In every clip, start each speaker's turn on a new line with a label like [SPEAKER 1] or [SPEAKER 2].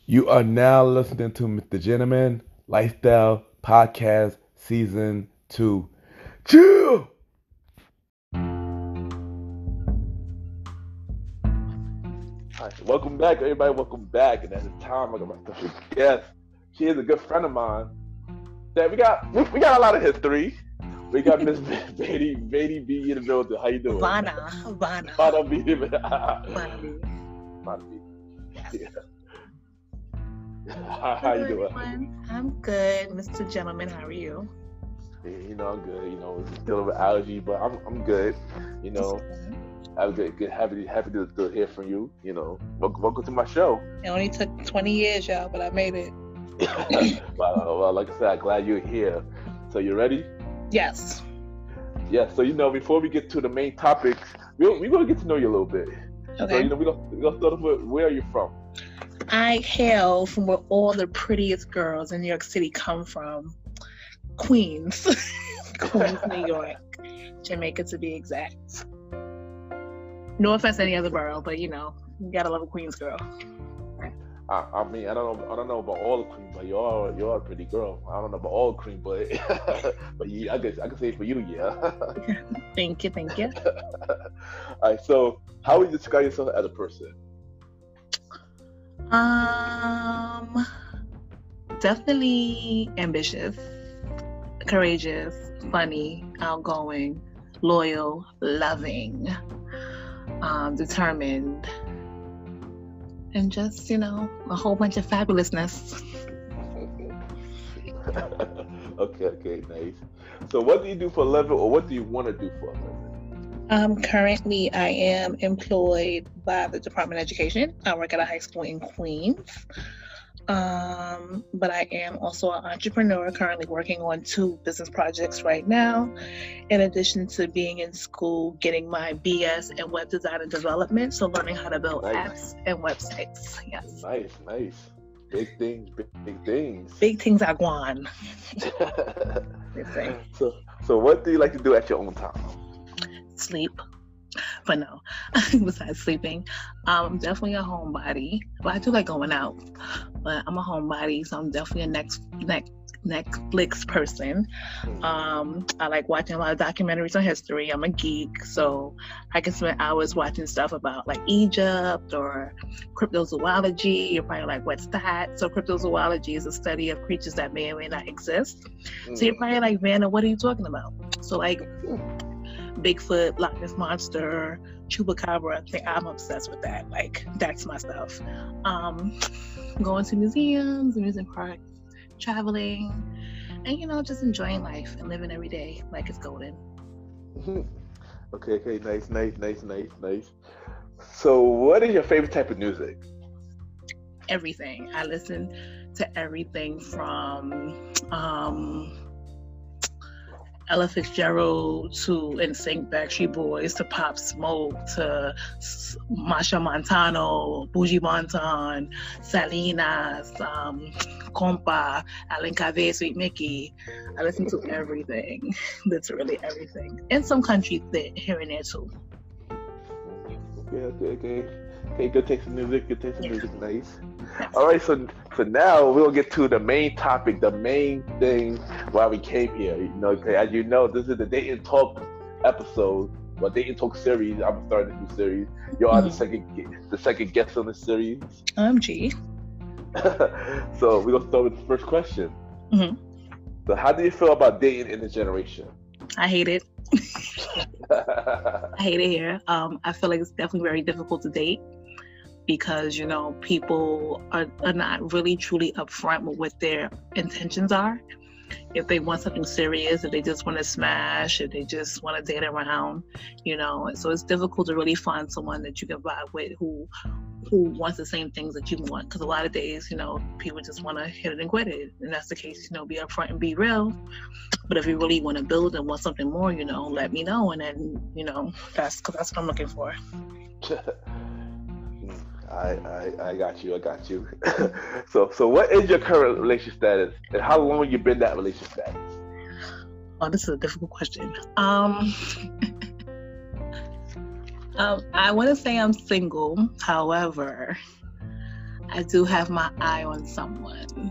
[SPEAKER 1] You are now listening to Mr. Gentleman Lifestyle Podcast Season 2. Chill! Hi, welcome back, everybody. Welcome back. And at the time, I got my special guest. She is a good friend of mine. That we got a lot of history. We got Miss Beatty B in the building. How you doing?
[SPEAKER 2] Vanna B.
[SPEAKER 1] Vanna B.
[SPEAKER 2] Yes.
[SPEAKER 1] Yeah. How you doing?
[SPEAKER 2] Everyone. I'm good, Mr. Gentleman. How are you?
[SPEAKER 1] Yeah, I'm good. It's dealing with allergy, but I'm good. I'm good. Happy to hear from you. Welcome to my show.
[SPEAKER 2] It only took 20 years, y'all, but I made it.
[SPEAKER 1] well, like I said, I'm glad you're here. So you ready?
[SPEAKER 2] Yes.
[SPEAKER 1] Yeah. So before we get to the main topics, we're gonna get to know you a little bit.
[SPEAKER 2] Okay.
[SPEAKER 1] So we're gonna start off with, where are you from?
[SPEAKER 2] I hail from where all the prettiest girls in New York City come from. Queens. Queens, New York. Jamaica to be exact. No offense to any other borough, but you gotta love a Queens girl.
[SPEAKER 1] I mean, I don't know about all the cream, but you're a pretty girl. I don't know about all the cream, but but yeah, I guess I can say for you, yeah.
[SPEAKER 2] Thank you.
[SPEAKER 1] All right, so how would you describe yourself as a person?
[SPEAKER 2] Definitely ambitious, courageous, funny, outgoing, loyal, loving, determined, and just, a whole bunch of fabulousness.
[SPEAKER 1] Okay, nice. So what do you do for a living, or what do you want to do for a living?
[SPEAKER 2] Currently, I am employed by the Department of Education. I work at a high school in Queens. But I am also an entrepreneur, currently working on 2 business projects right now, in addition to being in school, getting my BS in web design and development, so learning how to build apps and websites. Yes.
[SPEAKER 1] Nice. Big things.
[SPEAKER 2] Big things are going.
[SPEAKER 1] So what do you like to do at your own time?
[SPEAKER 2] Sleep. But no, besides sleeping, I'm definitely a homebody. Well, I do like going out, but I'm a homebody, so I'm definitely a Netflix person. I like watching a lot of documentaries on history. I'm a geek, so I can spend hours watching stuff about like Egypt or cryptozoology. You're probably like, what's that? So cryptozoology is a study of creatures that may or may not exist. So you're probably like, Vanna, what are you talking about? So like Bigfoot, Loch Ness Monster, Chupacabra. I think I'm obsessed with that. Like, that's my stuff. Going to museums, amusement parks, traveling, and just enjoying life and living every day like it's golden.
[SPEAKER 1] Okay, nice. So what is your favorite type of music?
[SPEAKER 2] Everything. I listen to everything from Ella Fitzgerald to NSYNC, Backstreet Boys to Pop Smoke to Masha Montano, Bougie Bonton, Salinas, Compa, Alan Cave, Sweet Mickey. I listen to everything, literally everything, and some country here and there too.
[SPEAKER 1] Okay, good taste in music, nice. All right, so now we'll get to the main topic, the main thing why we came here. As you know, this is the Dayton Talk episode, or Dayton Talk series. I'm starting a new series. You are the second guest on this series.
[SPEAKER 2] OMG.
[SPEAKER 1] So we're gonna start with the first question.
[SPEAKER 2] Mm-hmm.
[SPEAKER 1] So how do you feel about dating in this generation?
[SPEAKER 2] I hate it. I hate it here. I feel like it's definitely very difficult to date because, people are not really truly upfront with what their intentions are. If they want something serious, if they just want to smash, if they just want to date around, so it's difficult to really find someone that you can vibe with who wants the same things that you want. Because a lot of days, people just want to hit it and quit it. And that's the case, be upfront and be real. But if you really want to build and want something more, let me know. And then, that's what I'm looking for.
[SPEAKER 1] I got you. So what is your current relationship status, and how long have you been in that relationship status?
[SPEAKER 2] Oh, this is a difficult question. I want to say I'm single. However, I do have my eye on someone.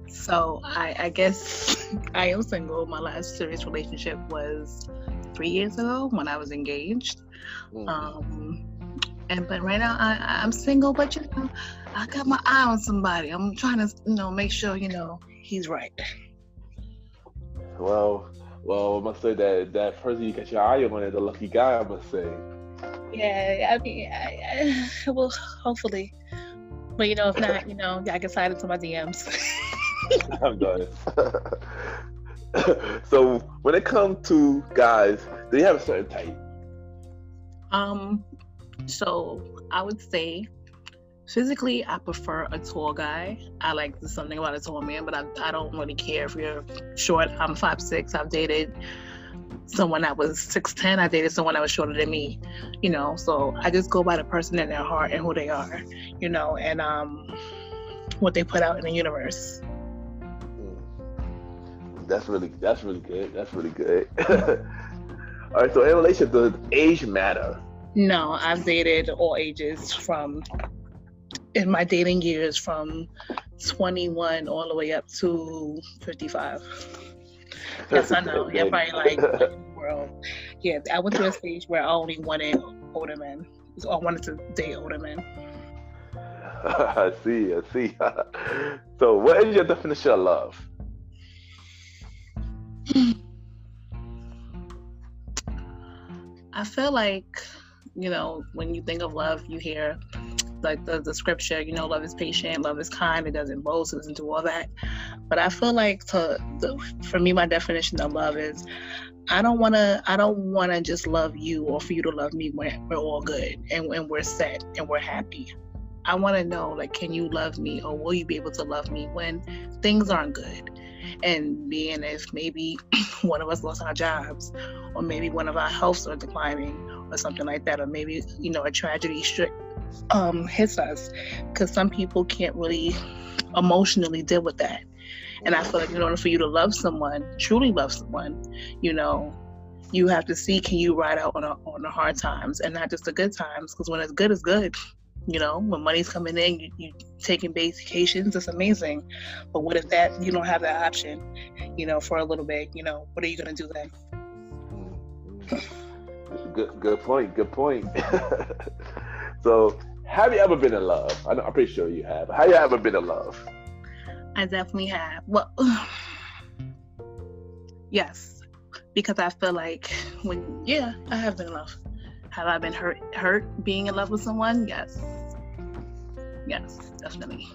[SPEAKER 2] So I guess I am single. My last serious relationship was 3 years ago when I was engaged. But right now I'm single, but I got my eye on somebody. I'm trying to make sure he's right.
[SPEAKER 1] Well, I must say that person you got your eye on is a lucky guy, I must say.
[SPEAKER 2] Yeah, I mean, I will hopefully, but if not, I can slide into my DMs.
[SPEAKER 1] I'm done. So when it comes to guys, do you have a certain type?
[SPEAKER 2] So I would say physically I prefer a tall guy. I like something about a tall man, but I don't really care if you're short. I'm 5'6". I've dated someone that was 6'10". I dated someone that was shorter than me, so I just go by the person in their heart and who they are, and what they put out in the universe.
[SPEAKER 1] That's really good. That's really good. All right, so in relation, does age matter?
[SPEAKER 2] No, I've dated all ages in my dating years from 21 all the way up to 55. Yes, I know. Everybody world. Yeah, I went through a stage where I only wanted older men. I wanted to date older men.
[SPEAKER 1] I see. So what is your definition of love?
[SPEAKER 2] I feel like, when you think of love, you hear like the scripture, love is patient, love is kind, it doesn't boast, it doesn't do all that. But I feel like for me, my definition of love is I don't want to just love you or for you to love me when we're all good and when we're set and we're happy. I want to know, can you love me, or will you be able to love me when things aren't good? And being if maybe one of us lost our jobs, or maybe one of our healths are declining, or something like that, or maybe a tragedy hits us, because some people can't really emotionally deal with that. And I feel like in order for you to love someone, truly love someone, you have to see, can you ride out on the hard times and not just the good times? Because when it's good, it's good. When money's coming in, you taking vacations, it's amazing. But what if that you don't have that option, for a little bit, what are you gonna do then?
[SPEAKER 1] Good point. So, have you ever been in love? I'm pretty sure you have. Have you ever been in love?
[SPEAKER 2] I definitely have. Well, yes, because I feel like I have been in love. Have I been hurt being in love with someone? Yes, definitely.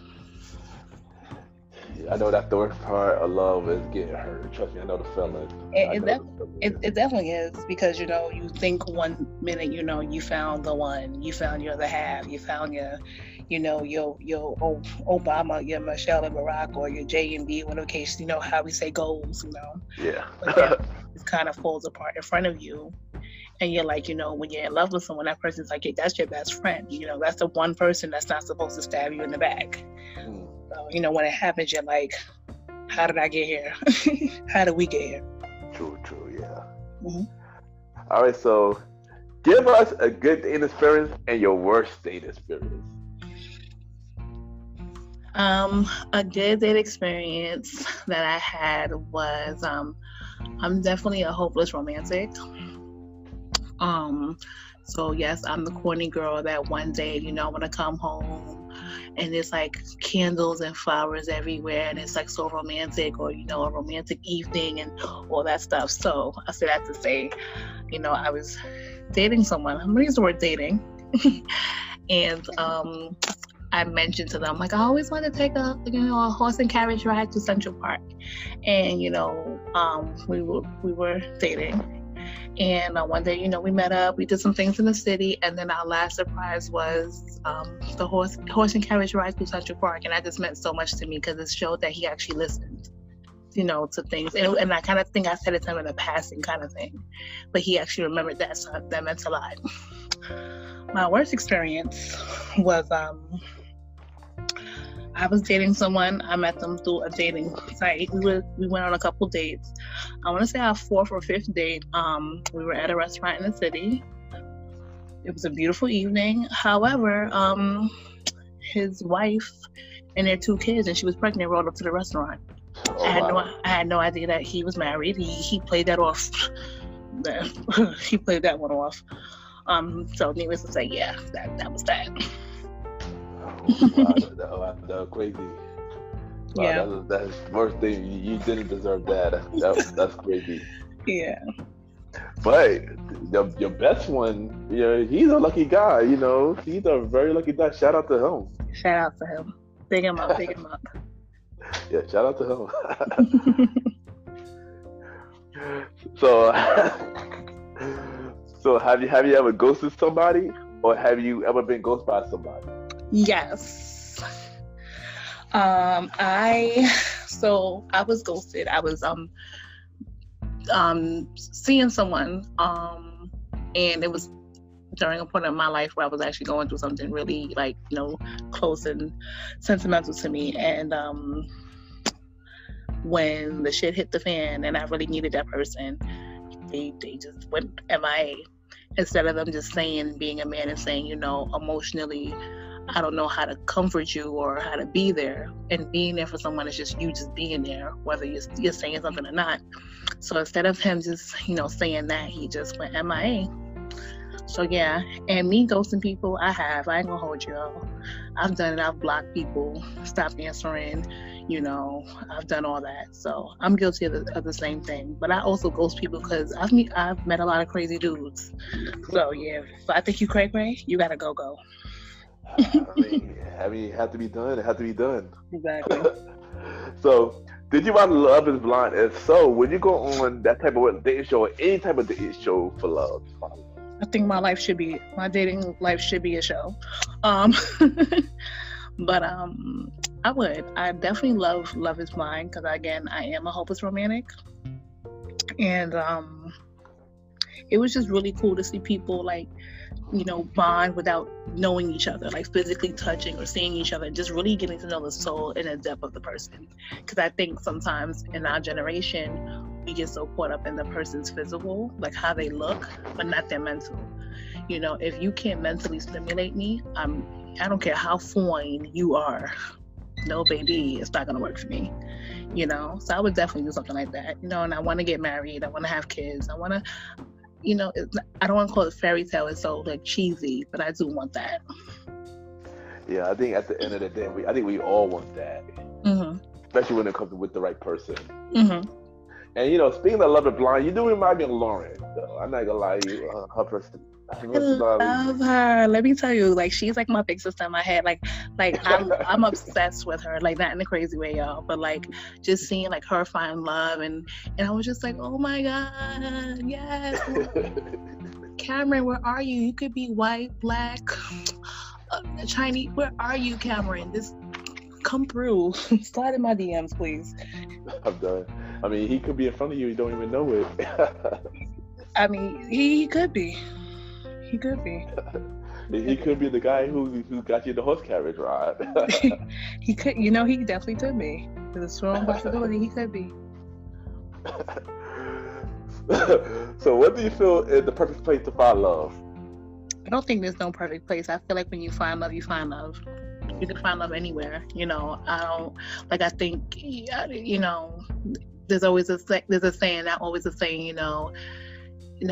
[SPEAKER 1] I know that the worst part of love is getting hurt. Trust me, I know the feeling.
[SPEAKER 2] It definitely is, because you think one minute you found the one, you found your other half, you found your Obama, your Michelle and Barack, or your J and B, whatever case, how we say goals,
[SPEAKER 1] Yeah.
[SPEAKER 2] But then it kind of falls apart in front of you. And you're like, when you're in love with someone, that person's like, that's your best friend. That's the one person that's not supposed to stab you in the back. So, when it happens, you're like, how did I get here? How did we get here?
[SPEAKER 1] True, yeah.
[SPEAKER 2] Mm-hmm.
[SPEAKER 1] All right, so give us a good dating experience and your worst dating experience.
[SPEAKER 2] A good dating experience that I had was, I'm definitely a hopeless romantic. So yes, I'm the corny girl that one day, when I come home and it's like candles and flowers everywhere and it's like so romantic, or, a romantic evening and all that stuff. So I say that to say, I was dating someone. I'm going to use the word dating. And, I mentioned to them, I always wanted to take a horse and carriage ride to Central Park. And, we were dating. And one day, we met up, we did some things in the city, and then our last surprise was the horse and carriage ride through Central Park. And that just meant so much to me, because it showed that he actually listened, to things. And I kind of think I said it to him in a passing kind of thing, but he actually remembered that, so that meant a lot. My worst experience was I was dating someone. I met them through a dating site. We went on a couple dates. I want to say our 4th or 5th date. We were at a restaurant in the city. It was a beautiful evening. However, his wife and their 2 kids, and she was pregnant, rolled up to the restaurant.
[SPEAKER 1] Oh,
[SPEAKER 2] I had no idea that he was married. He played that off. He played that one off. So needless to say, yeah, that was that.
[SPEAKER 1] Wow, that's crazy. Wow,
[SPEAKER 2] Yeah,
[SPEAKER 1] that's the worst thing. You didn't deserve that. That's crazy.
[SPEAKER 2] yeah.
[SPEAKER 1] But your best one, he's a lucky guy. He's a very lucky guy. Shout out to him.
[SPEAKER 2] Shout out to him. Big him up. Big him up.
[SPEAKER 1] Yeah, shout out to him. So, so have you ever ghosted somebody, or have you ever been ghosted by somebody?
[SPEAKER 2] Yes. I was ghosted. I was seeing someone, and it was during a point in my life where I was actually going through something really close and sentimental to me, and when the shit hit the fan and I really needed that person, they just went MIA. Instead of them just being a man and saying, emotionally, I don't know how to comfort you or how to be there. And being there for someone is just you just being there, whether you're saying something or not. So instead of him just, saying that, he just went MIA. So yeah, and me ghosting people, I ain't gonna hold you all. I've done it. I've blocked people, stopped answering, I've done all that. So I'm guilty of the same thing. But I also ghost people because I've met a lot of crazy dudes. So yeah, if I think you cray, you gotta go.
[SPEAKER 1] I mean, it had to be done. It had to be done.
[SPEAKER 2] Exactly.
[SPEAKER 1] So, did you watch Love is Blind? If so, would you go on that type of dating show or any type of dating show for love?
[SPEAKER 2] I think my dating life should be a show. But I definitely love Love is Blind because, again, I am a hopeless romantic. And it was just really cool to see people bond without knowing each other, physically touching or seeing each other, just really getting to know the soul and the depth of the person. Because I think sometimes in our generation, we get so caught up in the person's physical, how they look, but not their mental. If you can't mentally stimulate me, I don't care how fine you are. No, baby, it's not gonna work for me. So I would definitely do something like that. And I want to get married. I want to have kids. I want to. I don't want to call it fairy tale. It's so cheesy, but I do want that.
[SPEAKER 1] Yeah, I think at the end of the day, I think we all want that, especially when it comes with the right person.
[SPEAKER 2] Mm-hmm.
[SPEAKER 1] And speaking of Love is Blind, you do remind me of Lauren. So I'm not gonna lie to you, her person.
[SPEAKER 2] I love her. Let me tell you, she's my big sister in my head. I'm obsessed with her. Not in a crazy way, y'all, but just seeing her find love, and I was just oh my god, yes. Cameron, where are you? You could be white, black, Chinese. Where are you, Cameron? Just come through. Slide in my DMs, please.
[SPEAKER 1] I'm done. I mean, he could be in front of you. You don't even know it.
[SPEAKER 2] I mean, he could be. He could be.
[SPEAKER 1] He could be the guy who got you the horse carriage ride.
[SPEAKER 2] He could, he definitely could be. There's a strong possibility he could be.
[SPEAKER 1] So, what do you feel is the perfect place to find love?
[SPEAKER 2] I don't think there's no perfect place. I feel like when you find love, you find love. You can find love anywhere. I don't I think there's always there's a saying, not always a saying.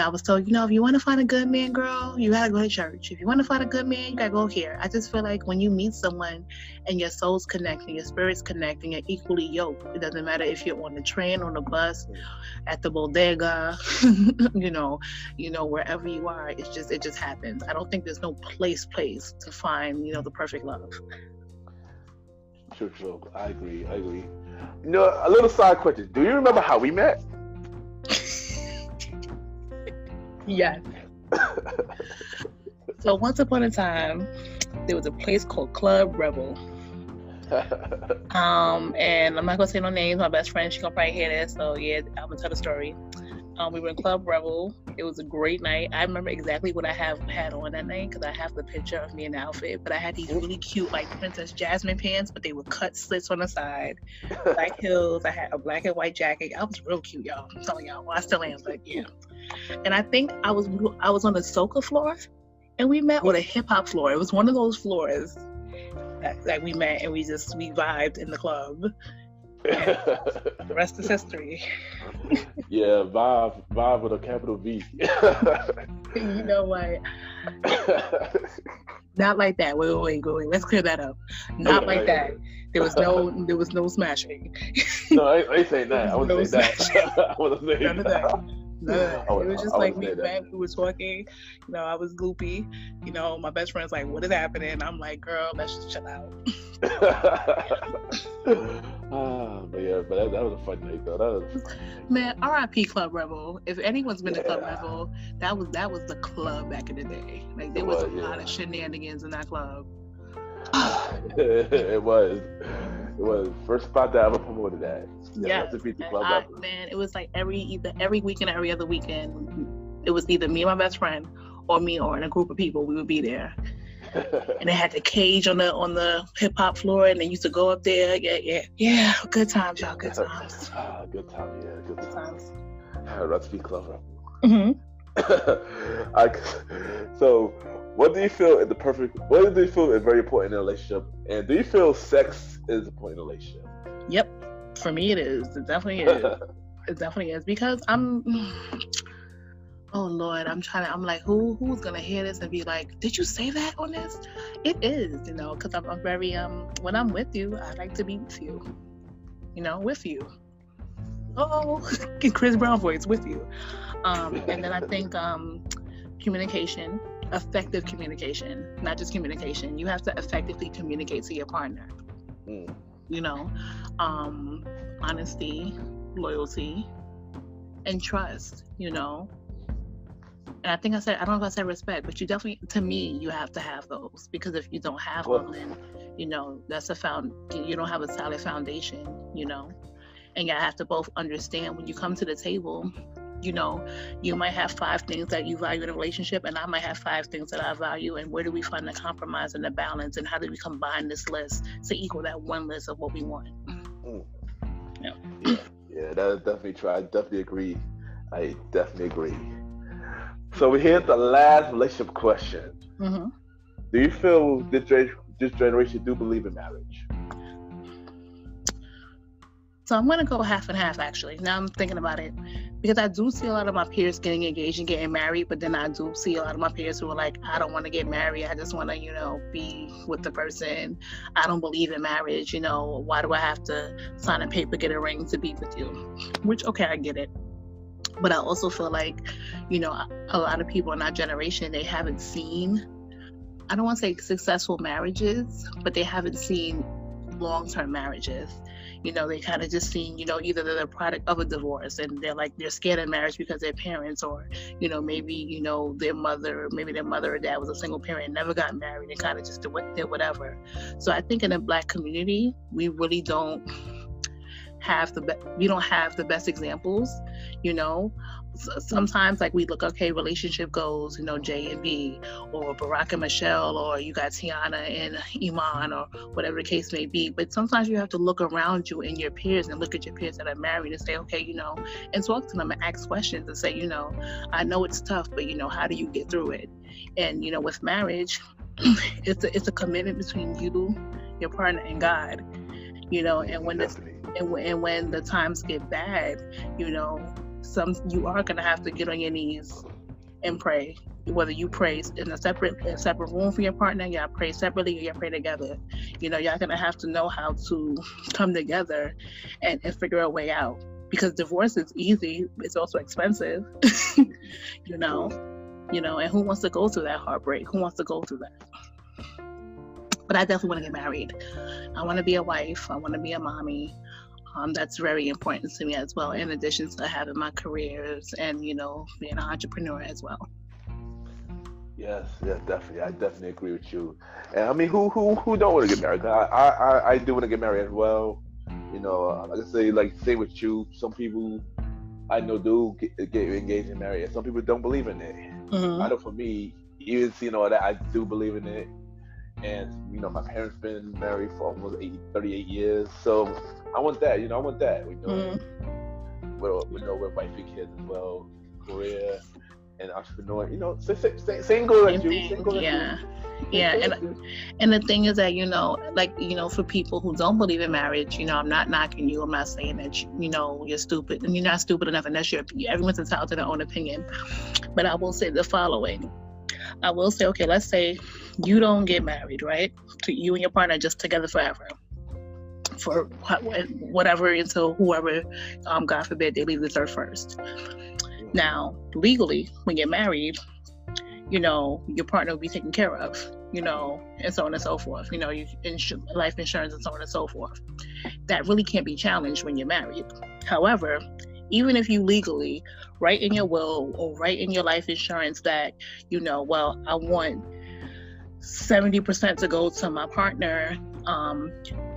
[SPEAKER 2] I was told, if you want to find a good man, girl, you gotta go to church. If you want to find a good man, you gotta go here. I just feel like when you meet someone and your souls connect and your spirits connect and you're equally yoked, it doesn't matter if you're on the train, on the bus, at the bodega, wherever you are, it just happens. I don't think there's no place to find, the perfect love.
[SPEAKER 1] True. I agree. A little side question. Do you remember how we met?
[SPEAKER 2] Yes. So once upon a time, there was a place called Club Rebel. And I'm not gonna say no names. My best friend, she gonna probably hear this. So yeah, I'm gonna tell the story. We were in Club Rebel. It was a great night. I remember exactly what I had on that night because I have the picture of me in the outfit. But I had these really cute Princess Jasmine pants, but they were cut slits on the side, black heels. I had a black and white jacket. I was real cute, y'all. I'm telling y'all. Well, I still am, but yeah. And I think I was on the soca floor, and we met with a hip hop floor. It was one of those floors. that we met and we vibed in the club. And the rest is history.
[SPEAKER 1] Yeah, vibe with a capital V.
[SPEAKER 2] You know what? Not like that. Wait. Let's clear that up. Not like that. There was no smashing.
[SPEAKER 1] No, I ain't saying that. I wasn't saying that. I wasn't saying
[SPEAKER 2] None of that. It was just like we met, we were talking, I was gloopy, my best friend's like, what is happening? I'm like, girl, let's just chill out.
[SPEAKER 1] but that was a fun night though.
[SPEAKER 2] Man, R.I.P. Club Rebel. If anyone's been to Club Rebel, that was the club back in the day. Like there was a lot of shenanigans in that club.
[SPEAKER 1] It was first spot that I ever promoted that.
[SPEAKER 2] Yeah, man, it was like every weekend, every other weekend, it was either me and my best friend, or me or in a group of people. We would be there, and they had the cage on the hip hop floor, and they used to go up there. Yeah. Good times, y'all. Good times.
[SPEAKER 1] Good times. Yeah, good times. Recipe Club.
[SPEAKER 2] Mm-hmm.
[SPEAKER 1] So, what do you feel is very important in a relationship? And do you feel sex is important in a relationship?
[SPEAKER 2] Yep. For me, it is. It definitely is. It definitely is because oh Lord, I'm like, who's gonna hear this and be like, did you say that on this? It is, because I'm very when I'm with you, I like to be with you, with you. Oh, Chris Brown voice, with you. And then I think communication, effective communication, not just communication. You have to effectively communicate to your partner. Honesty, loyalty, and trust, And I think I don't know if I said respect, but you definitely, to me, you have to have those, because if you don't have them, then, that's you don't have a solid foundation, and you have to both understand when you come to the table, you might have 5 things that you value in a relationship, and I might have 5 things that I value, and where do we find the compromise and the balance, and how do we combine this list to equal that one list of what we want?
[SPEAKER 1] Yeah, that is definitely true. I definitely agree. So here's the last relationship question.
[SPEAKER 2] Mm-hmm.
[SPEAKER 1] Do you feel this generation do believe in marriage?
[SPEAKER 2] So I'm going to go half and half, actually. Now I'm thinking about it, because I do see a lot of my peers getting engaged and getting married, but then I do see a lot of my peers who are like, I don't want to get married. I just want to, be with the person. I don't believe in marriage. Why do I have to sign a paper, get a ring to be with you? Which, okay, I get it. But I also feel like, a lot of people in our generation, they haven't seen, I don't want to say successful marriages, but they haven't seen long-term marriages. They kind of just seen, either they're the product of a divorce and they're scared of marriage because their parents, or, maybe, their mother or dad was a single parent and never got married and kind of just did whatever. So I think in the Black community, we really don't have the best examples, Sometimes we look, okay, relationship goes, J and B, or Barack and Michelle, or you got Tiana and Iman, or whatever the case may be. But sometimes you have to look around you and your peers and look at your peers that are married and say, okay, and talk to them and ask questions and say, I know it's tough, but how do you get through it? And with marriage, it's a commitment between you, your partner, and God, and when the times get bad, you are going to have to get on your knees and pray. Whether you pray in a separate room for your partner, y'all pray separately, or y'all pray together. Y'all going to have to know how to come together and figure a way out. Because divorce is easy, it's also expensive. And who wants to go through that heartbreak? Who wants to go through that? But I definitely want to get married. I want to be a wife. I want to be a mommy. That's very important to me as well, in addition to having my careers and, being an entrepreneur as well.
[SPEAKER 1] Yes, definitely. I definitely agree with you. And I mean, who don't want to get married? I do want to get married as well. Like I say, say with you, some people I know do get engaged and married, and some people don't believe in it.
[SPEAKER 2] Mm-hmm.
[SPEAKER 1] I know for me, even seeing all that, I do believe in it. And my parents been married for almost 38 years, so I want that. I want that.
[SPEAKER 2] Mm-hmm.
[SPEAKER 1] With wife and kids as well, career, and entrepreneur. You know, same goal as you. Same goal as
[SPEAKER 2] Yeah.
[SPEAKER 1] you.
[SPEAKER 2] Yeah, and the thing is that, you know, like, you know, for people who don't believe in marriage, you know, I'm not knocking you. I'm not saying that you know, you're stupid, and you're not stupid enough, and that's your opinion. Everyone's entitled to their own opinion. But I will say the following. I will say, okay, let's say you don't get married, right? So you and your partner are just together forever, for whatever, until whoever, God forbid, they leave this earth first. Now, legally, when you're married, you know, your partner will be taken care of, you know, and so on and so forth. You know, life insurance and so on and so forth. That really can't be challenged when you're married. However, even if you legally write in your will or write in your life insurance that, you know, well, I want 70% to go to my partner.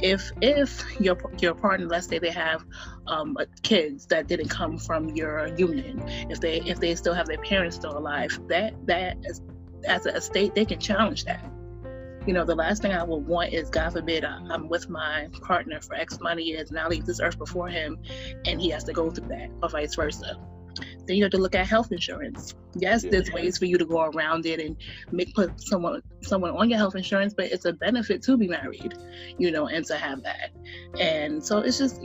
[SPEAKER 2] If your partner, let's say they have kids that didn't come from your union, if they still have their parents still alive, that as a estate, they can challenge that. You know, the last thing I would want is, God forbid, I'm with my partner for X amount of years and I leave this earth before him and he has to go through that, or vice versa. Then you have to look at health insurance. Yes, there's ways for you to go around it and put someone on your health insurance, but it's a benefit to be married, you know, and to have that. And so it's just,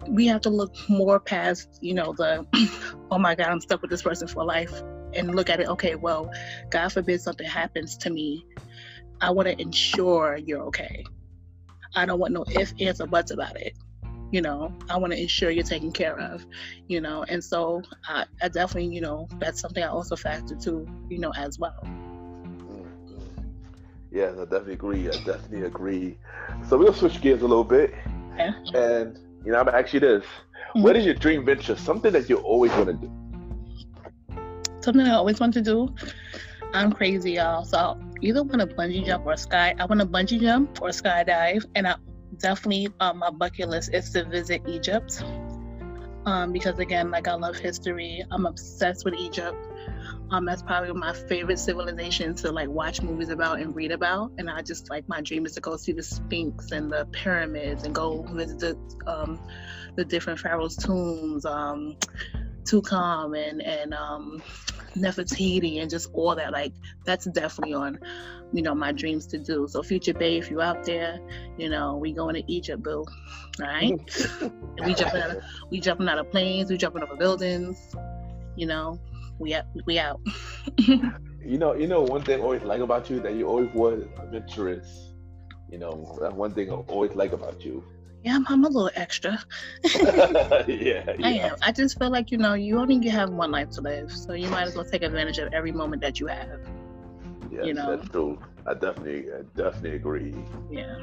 [SPEAKER 2] we have to look more past, you know, the, oh my God, I'm stuck with this person for life, and look at it, okay, well, God forbid something happens to me. I want to ensure you're okay. I don't want no ifs, ands, or buts about it. You know, I want to ensure you're taken care of, you know, and so I definitely, you know, that's something I also factor to, you know, as well.
[SPEAKER 1] Yes, I definitely agree. So we're going to switch gears a little bit.
[SPEAKER 2] Okay.
[SPEAKER 1] And, you know, I'm going to ask you this. Mm-hmm. What is your dream venture? Something that you always want to do?
[SPEAKER 2] Something I always want to do? I'm crazy, y'all. So I either want to bungee jump or I want to bungee jump or skydive. And I definitely, my bucket list is to visit Egypt, because again, like, I love history. I'm obsessed with Egypt. That's probably my favorite civilization to like watch movies about and read about. And I just, like, my dream is to go see the Sphinx and the pyramids and go visit the different pharaohs' tombs, Tutankhamun and Nefertiti, and just all that. Like, that's definitely on, you know, my dreams to do. So Future Bay, if you out there, you know, we going to Egypt, boo. All right? we jumping out of planes, we jumping over buildings, you know, we out.
[SPEAKER 1] you know one thing I always like about you, that you always was adventurous. You know, that's one thing I always like about you.
[SPEAKER 2] Yeah, I'm a little extra.
[SPEAKER 1] Yeah.
[SPEAKER 2] I am. I just feel like, you know, you only have one life to live, so you might as well take advantage of every moment that you have.
[SPEAKER 1] Yes,
[SPEAKER 2] you know?
[SPEAKER 1] That's true. I definitely agree.
[SPEAKER 2] Yeah.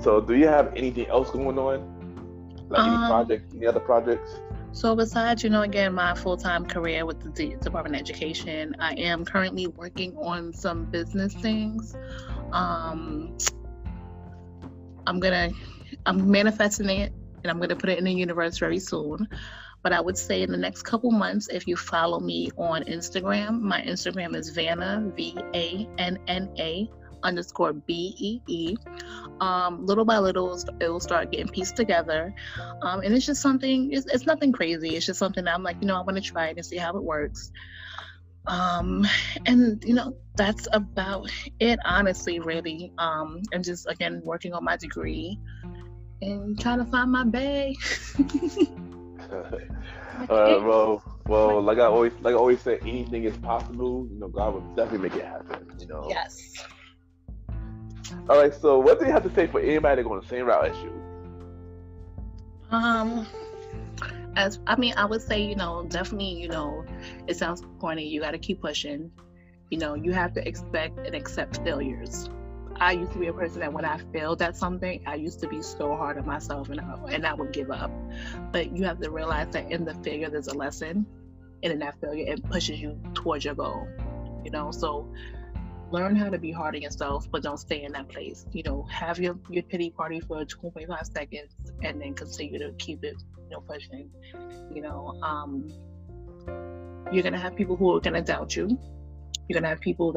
[SPEAKER 1] So, do you have anything else going on? Like any other projects?
[SPEAKER 2] So besides, you know, again, my full-time career with the Department of Education, I am currently working on some business things. I'm manifesting it, and I'm going to put it in the universe very soon. But I would say in the next couple months, if you follow me on Instagram, my Instagram is Vanna, VANNA _BEE. Little by little, it will start getting pieced together. And it's just something, it's nothing crazy. It's just something that I'm like, you know, I want to try it and see how it works. And, you know, that's about it, honestly, really. I'm just, again, working on my degree and trying to find my bae.
[SPEAKER 1] Well, like I always say, anything is possible. You know, God will definitely make it happen. You know.
[SPEAKER 2] Yes.
[SPEAKER 1] All right. So, what do you have to say for anybody going the same route as you?
[SPEAKER 2] I would say, you know, definitely, you know, it sounds corny. You got to keep pushing. You know, you have to expect and accept failures. I used to be a person that when I failed at something, I used to be so hard on myself and I would give up. But you have to realize that in the failure, there's a lesson. And in that failure, it pushes you towards your goal. You know, so learn how to be hard on yourself, but don't stay in that place. You know, have your pity party for 25 seconds and then continue to keep it, you know, pushing. You know, you're going to have people who are going to doubt you. You're going to have people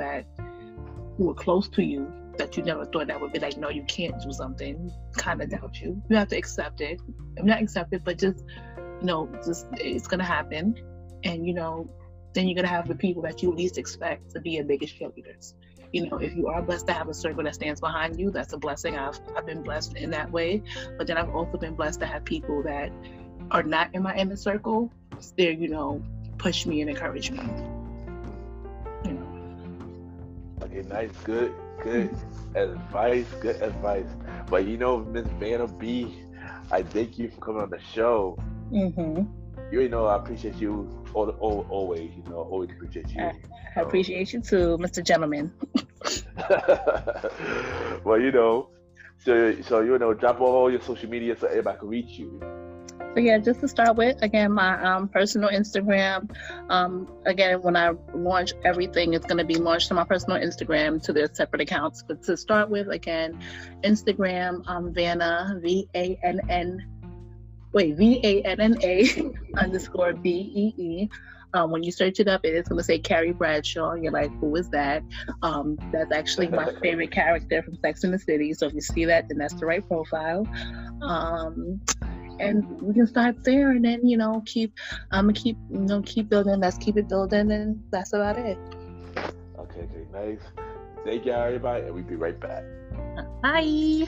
[SPEAKER 2] who are close to you that you never thought that would be like, no, you can't do something, kind of doubt you. You have to accept it. Not accept it, but just, you know, it's going to happen. And, you know, then you're going to have the people that you least expect to be your biggest cheerleaders. You know, if you are blessed to have a circle that stands behind you, that's a blessing. I've been blessed in that way. But then I've also been blessed to have people that are not in my inner circle. They're, you know, push me and encourage me. You know.
[SPEAKER 1] Okay, nice, good advice, good advice. But you know, Miss Vanna B, I thank you for coming on the show.
[SPEAKER 2] Mm-hmm.
[SPEAKER 1] You know, I appreciate you always. You know, always appreciate you.
[SPEAKER 2] I appreciate you too, Mr. Gentleman.
[SPEAKER 1] Well, you know, so you know, drop all your social media so everybody can reach you.
[SPEAKER 2] So yeah, just to start with, again, my personal Instagram. Again, when I launch everything, it's going to be launched to my personal Instagram to their separate accounts. But to start with, again, Instagram, Vanna, VANNA _ BEE. When you search it up, it is going to say Carrie Bradshaw. You're like, who is that? That's actually my favorite character from Sex and the City. So if you see that, then that's the right profile. And we can start there, and then keep building. Let's keep it building, and that's about it.
[SPEAKER 1] Okay, nice. Thank you, everybody, and we'll be right back.
[SPEAKER 2] Bye.